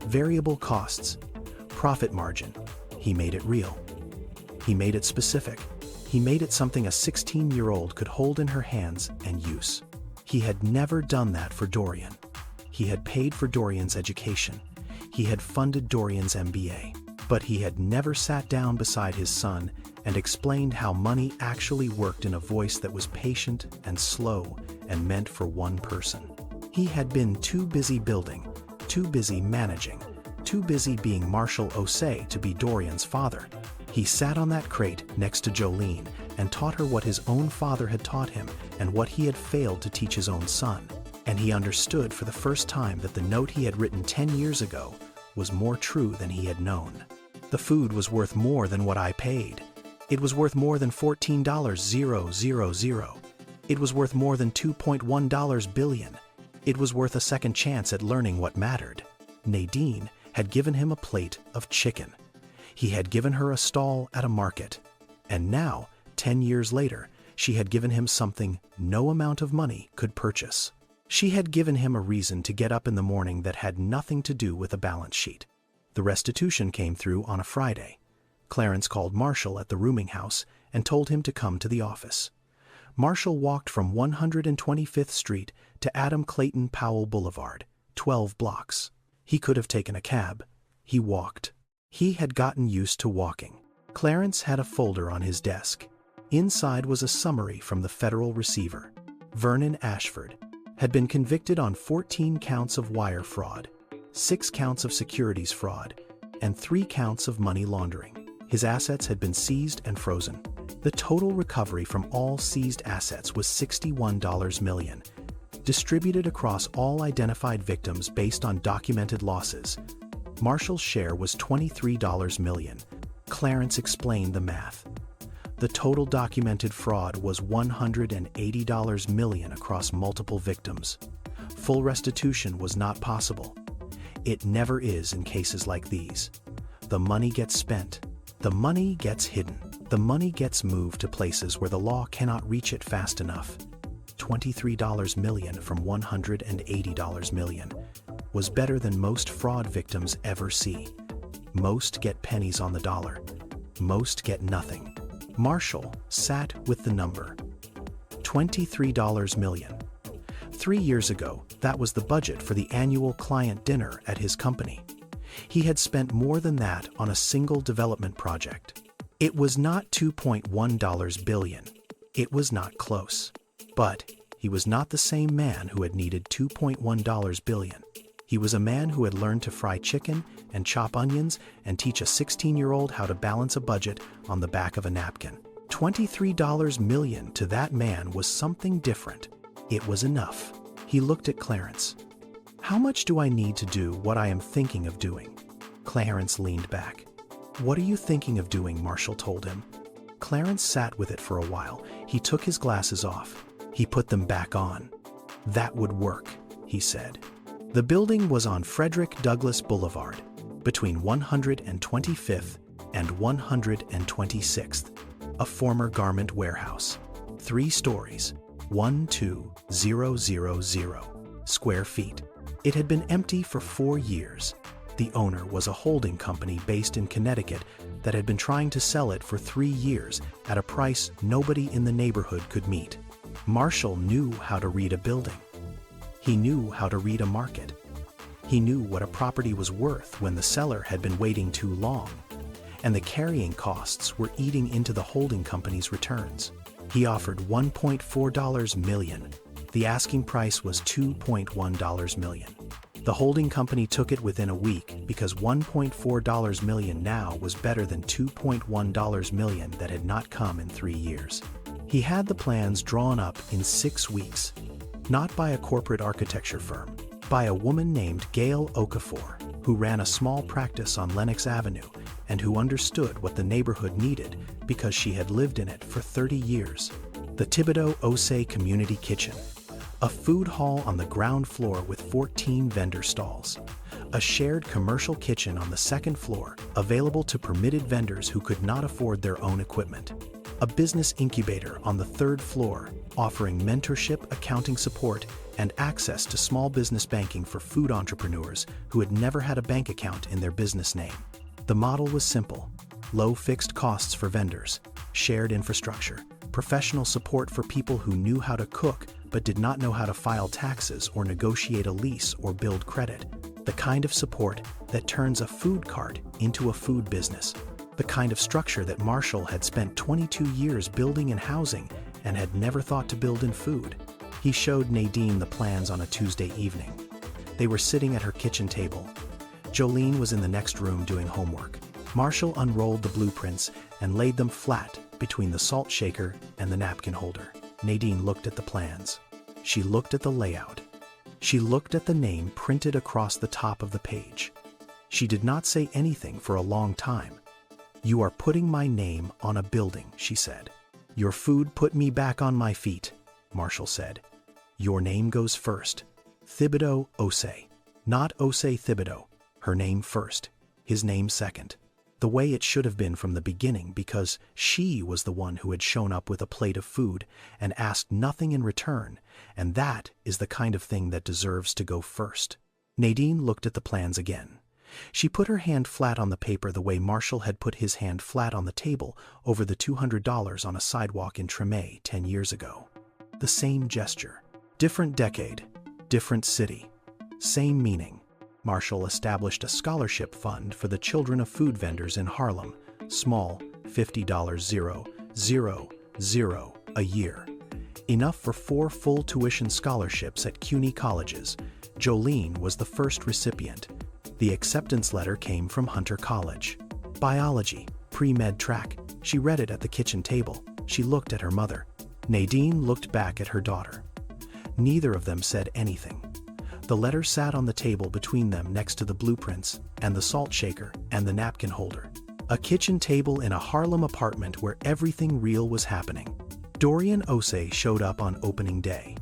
variable costs, profit margin. He made it real. He made it specific. He made it something a 16-year-old could hold in her hands and use. He had never done that for Dorian. He had paid for Dorian's education. He had funded Dorian's MBA. But he had never sat down beside his son and explained how money actually worked in a voice that was patient and slow and meant for one person. He had been too busy building, too busy managing, too busy being Marshall Osei to be Dorian's father. He sat on that crate next to Jolene and taught her what his own father had taught him and what he had failed to teach his own son. And he understood for the first time that the note he had written 10 years ago was more true than he had known. The food was worth more than what I paid. It was worth more than $14,000. It was worth more than $2.1 billion. It was worth a second chance at learning what mattered. Nadine had given him a plate of chicken. He had given her a stall at a market. And now, 10 years later, she had given him something no amount of money could purchase. She had given him a reason to get up in the morning that had nothing to do with a balance sheet. The restitution came through on a Friday. Clarence called Marshall at the rooming house and told him to come to the office. Marshall walked from 125th Street to Adam Clayton Powell Boulevard, 12 blocks. He could have taken a cab. He walked. He had gotten used to walking. Clarence had a folder on his desk. Inside was a summary from the federal receiver. Vernon Ashford had been convicted on 14 counts of wire fraud, 6 counts of securities fraud, and 3 counts of money laundering. His assets had been seized and frozen. The total recovery from all seized assets was $61 million, distributed across all identified victims based on documented losses. Marshall's share was $23 million. Clarence explained the math. The total documented fraud was $180 million across multiple victims. Full restitution was not possible. It never is in cases like these. The money gets spent. The money gets hidden. The money gets moved to places where the law cannot reach it fast enough. $23 million from $180 million was better than most fraud victims ever see. Most get pennies on the dollar. Most get nothing. Marshall sat with the number. $23 million. 3 years ago, that was the budget for the annual client dinner at his company. He had spent more than that on a single development project. It was not $2.1 billion. It was not close. But he was not the same man who had needed $2.1 billion. He was a man who had learned to fry chicken and chop onions and teach a 16-year-old how to balance a budget on the back of a napkin. $23 million to that man was something different. It was enough. He looked at Clarence. "How much do I need to do what I am thinking of doing?" Clarence leaned back. "What are you thinking of doing?" Marshall told him. Clarence sat with it for a while. He took his glasses off. He put them back on. "That would work," he said. The building was on Frederick Douglass Boulevard, between 125th and 126th, a former garment warehouse. 3 stories, 12,000 square feet. It had been empty for 4 years. The owner was a holding company based in Connecticut that had been trying to sell it for 3 years at a price nobody in the neighborhood could meet. Marshall knew how to read a building. He knew how to read a market. He knew what a property was worth when the seller had been waiting too long, and the carrying costs were eating into the holding company's returns. He offered $1.4 million. The asking price was $2.1 million. The holding company took it within a week because $1.4 million now was better than $2.1 million that had not come in 3 years. He had the plans drawn up in 6 weeks, not by a corporate architecture firm, by a woman named Gail Okafor, who ran a small practice on Lenox Avenue and who understood what the neighborhood needed because she had lived in it for 30 years. The Thibodeau Osei Community Kitchen, a food hall on the ground floor with 14 vendor stalls, a shared commercial kitchen on the 2nd floor available to permitted vendors who could not afford their own equipment, a business incubator on the 3rd floor offering mentorship, accounting support, and access to small business banking for food entrepreneurs who had never had a bank account in their business name. The model was simple: low fixed costs for vendors, shared infrastructure, professional support for people who knew how to cook but did not know how to file taxes or negotiate a lease or build credit. The kind of support that turns a food cart into a food business. The kind of structure that Marshall had spent 22 years building and housing and had never thought to build in food. He showed Nadine the plans on a Tuesday evening. They were sitting at her kitchen table. Jolene was in the next room doing homework. Marshall unrolled the blueprints and laid them flat between the salt shaker and the napkin holder. Nadine looked at the plans. She looked at the layout. She looked at the name printed across the top of the page. She did not say anything for a long time. "You are putting my name on a building," she said. "Your food put me back on my feet," Marshall said. "Your name goes first. Thibodeau Osei. Not Osei Thibodeau. Her name first, his name second. The way it should have been from the beginning, because she was the one who had shown up with a plate of food and asked nothing in return, and that is the kind of thing that deserves to go first." Nadine looked at the plans again. She put her hand flat on the paper the way Marshall had put his hand flat on the table over the $200 on a sidewalk in Tremay 10 years ago. The same gesture. Different decade, different city, same meaning. Marshall established a scholarship fund for the children of food vendors in Harlem, small, $50,000 a year. Enough for 4 full tuition scholarships at CUNY colleges. Jolene was the first recipient. The acceptance letter came from Hunter College. Biology, pre-med track. She read it at the kitchen table. She looked at her mother. Nadine looked back at her daughter. Neither of them said anything. The letter sat on the table between them next to the blueprints and the salt shaker and the napkin holder. A kitchen table in a Harlem apartment where everything real was happening. Dorian Osei showed up on opening day.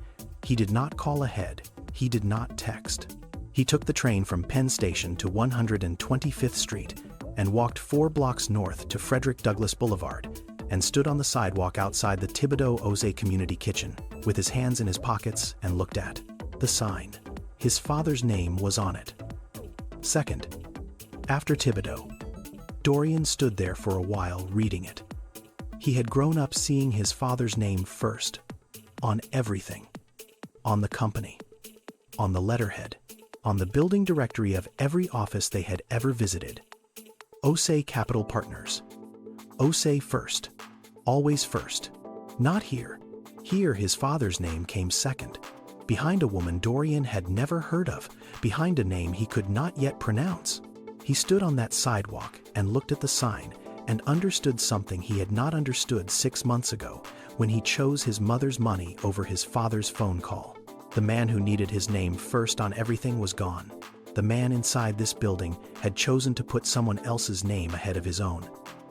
He did not call ahead. He did not text. He took the train from Penn Station to 125th Street and walked 4 blocks north to Frederick Douglass Boulevard and stood on the sidewalk outside the Thibodeau Osei Community Kitchen with his hands in his pockets and looked at the sign. His father's name was on it. Second, after Thibodeau. Dorian stood there for a while reading it. He had grown up seeing his father's name first, on everything, on the company, on the letterhead, on the building directory of every office they had ever visited. Osei Capital Partners. Osei first, always first. Not here. Here his father's name came second. behind a woman Dorian had never heard of, behind a name he could not yet pronounce. He stood on that sidewalk and looked at the sign and understood something he had not understood 6 months ago when he chose his mother's money over his father's phone call. The man who needed his name first on everything was gone. The man inside this building had chosen to put someone else's name ahead of his own.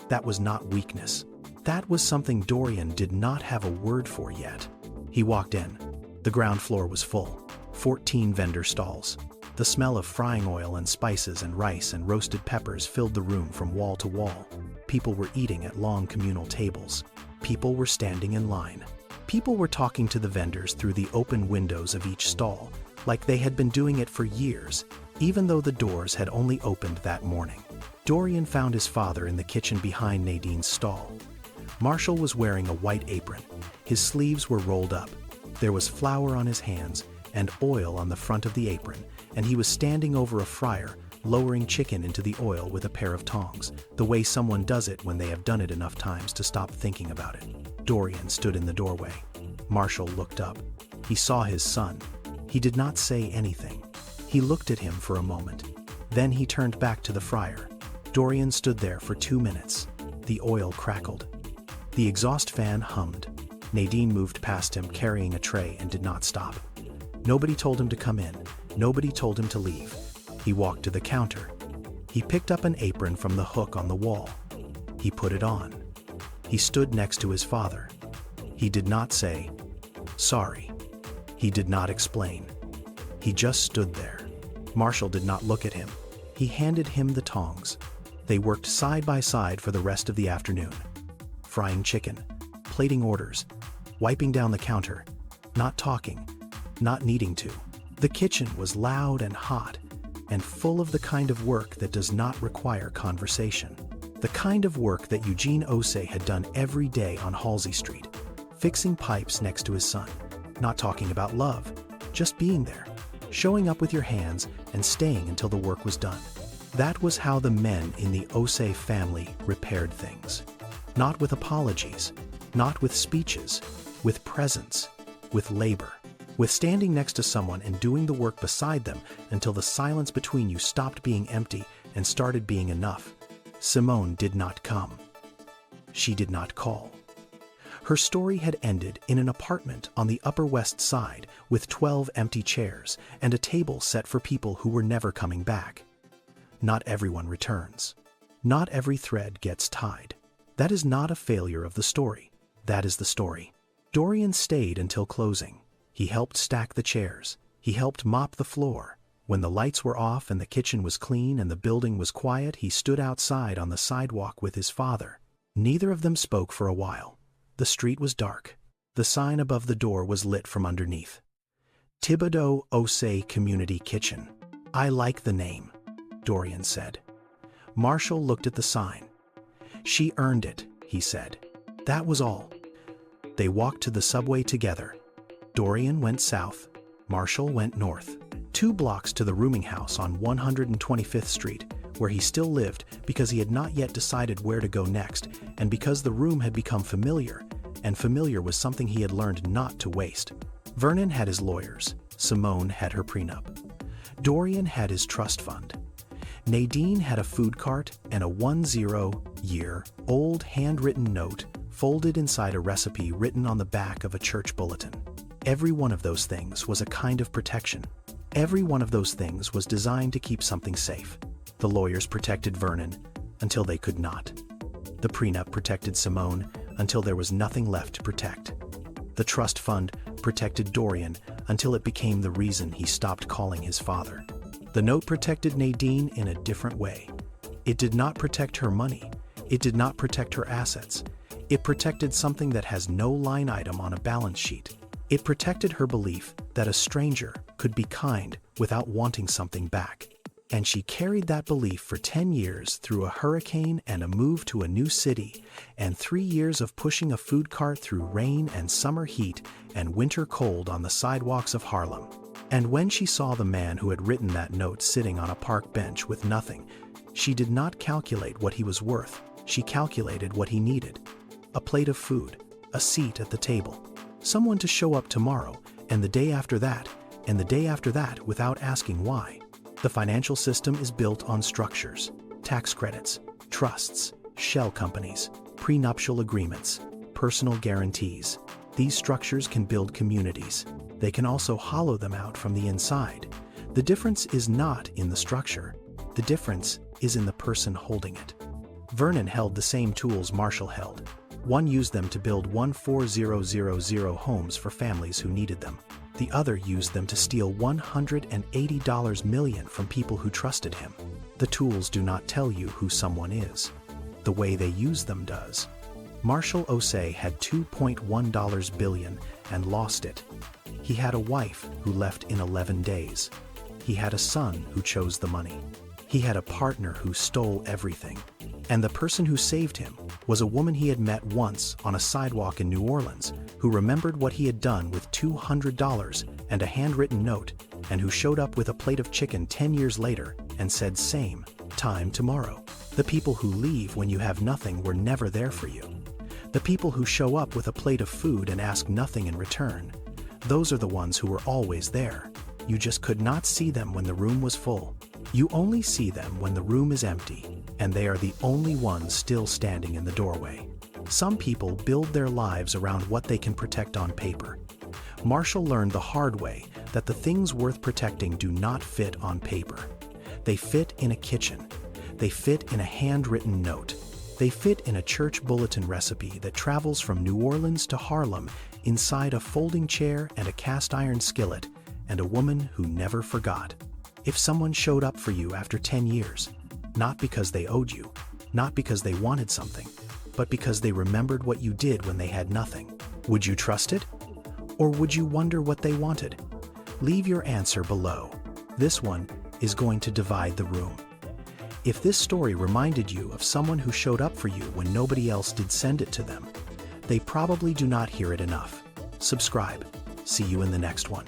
That was not weakness. That was something Dorian did not have a word for yet. He walked in. The ground floor was full. 14 vendor stalls. The smell of frying oil and spices and rice and roasted peppers filled the room from wall to wall. People were eating at long communal tables. People were standing in line. People were talking to the vendors through the open windows of each stall, like they had been doing it for years, even though the doors had only opened that morning. Dorian found his father in the kitchen behind Nadine's stall. Marshall was wearing a white apron. His sleeves were rolled up. There was flour on his hands and oil on the front of the apron, and he was standing over a fryer, lowering chicken into the oil with a pair of tongs, the way someone does it when they have done it enough times to stop thinking about it. Dorian stood in the doorway. Marshall looked up. He saw his son. He did not say anything. He looked at him for a moment. Then he turned back to the fryer. Dorian stood there for 2 minutes. The oil crackled. The exhaust fan hummed. Nadine moved past him carrying a tray and did not stop. Nobody told him to come in. Nobody told him to leave. He walked to the counter. He picked up an apron from the hook on the wall. He put it on. He stood next to his father. He did not say, "Sorry." He did not explain. He just stood there. Marshall did not look at him. He handed him the tongs. They worked side by side for the rest of the afternoon. Frying chicken, plating orders, wiping down the counter, not talking, not needing to. The kitchen was loud and hot, and full of the kind of work that does not require conversation. The kind of work that Eugene Osei had done every day on Halsey Street, fixing pipes next to his son, not talking about love, just being there, showing up with your hands and staying until the work was done. That was how the men in the Osei family repaired things. Not with apologies, not with speeches, with presence, with labor, with standing next to someone and doing the work beside them until the silence between you stopped being empty and started being enough. Simone did not come. She did not call. Her story had ended in an apartment on the Upper West Side with 12 empty chairs and a table set for people who were never coming back. Not everyone returns. Not every thread gets tied. That is not a failure of the story. That is the story. Dorian stayed until closing. He helped stack the chairs. He helped mop the floor. When the lights were off and the kitchen was clean and the building was quiet, he stood outside on the sidewalk with his father. Neither of them spoke for a while. The street was dark. The sign above the door was lit from underneath. Thibodeau Osei Community Kitchen. "I like the name," Dorian said. Marshall looked at the sign. "She earned it," he said. That was all. They walked to the subway together. Dorian went south. Marshall went north. 2 blocks to the rooming house on 125th Street, where he still lived because he had not yet decided where to go next, and because the room had become familiar, and familiar was something he had learned not to waste. Vernon had his lawyers. Simone had her prenup. Dorian had his trust fund. Nadine had a food cart and a 10-year-old handwritten note folded inside a recipe written on the back of a church bulletin. Every one of those things was a kind of protection. Every one of those things was designed to keep something safe. The lawyers protected Vernon until they could not. The prenup protected Simone until there was nothing left to protect. The trust fund protected Dorian until it became the reason he stopped calling his father. The note protected Nadine in a different way. It did not protect her money. It did not protect her assets. It protected something that has no line item on a balance sheet. It protected her belief that a stranger could be kind without wanting something back. And she carried that belief for 10 years through a hurricane and a move to a new city, and 3 years of pushing a food cart through rain and summer heat and winter cold on the sidewalks of Harlem. And when she saw the man who had written that note sitting on a park bench with nothing, she did not calculate what he was worth. She calculated what he needed. A plate of food, a seat at the table, someone to show up tomorrow and the day after that, and the day after that without asking why. The financial system is built on structures, tax credits, trusts, shell companies, prenuptial agreements, personal guarantees. These structures can build communities. They can also hollow them out from the inside. The difference is not in the structure. The difference is in the person holding it. Vernon held the same tools Marshall held. One used them to build 14000 homes for families who needed them. The other used them to steal $180 million from people who trusted him. The tools do not tell you who someone is. The way they use them does. Marshall Osei had $2.1 billion and lost it. He had a wife who left in 11 days. He had a son who chose the money. He had a partner who stole everything. And the person who saved him was a woman he had met once on a sidewalk in New Orleans, who remembered what he had done with $200 and a handwritten note, and who showed up with a plate of chicken 10 years later and said, "Same time tomorrow." The people who leave when you have nothing were never there for you. The people who show up with a plate of food and ask nothing in return, those are the ones who were always there. You just could not see them when the room was full. You only see them when the room is empty, and they are the only ones still standing in the doorway. Some people build their lives around what they can protect on paper. Marshall learned the hard way that the things worth protecting do not fit on paper. They fit in a kitchen. They fit in a handwritten note. They fit in a church bulletin recipe that travels from New Orleans to Harlem inside a folding chair and a cast iron skillet and a woman who never forgot. If someone showed up for you after 10 years, not because they owed you, not because they wanted something, but because they remembered what you did when they had nothing, would you trust it? Or would you wonder what they wanted? Leave your answer below. This one is going to divide the room. If this story reminded you of someone who showed up for you when nobody else did send it to them, they probably do not hear it enough. Subscribe. See you in the next one.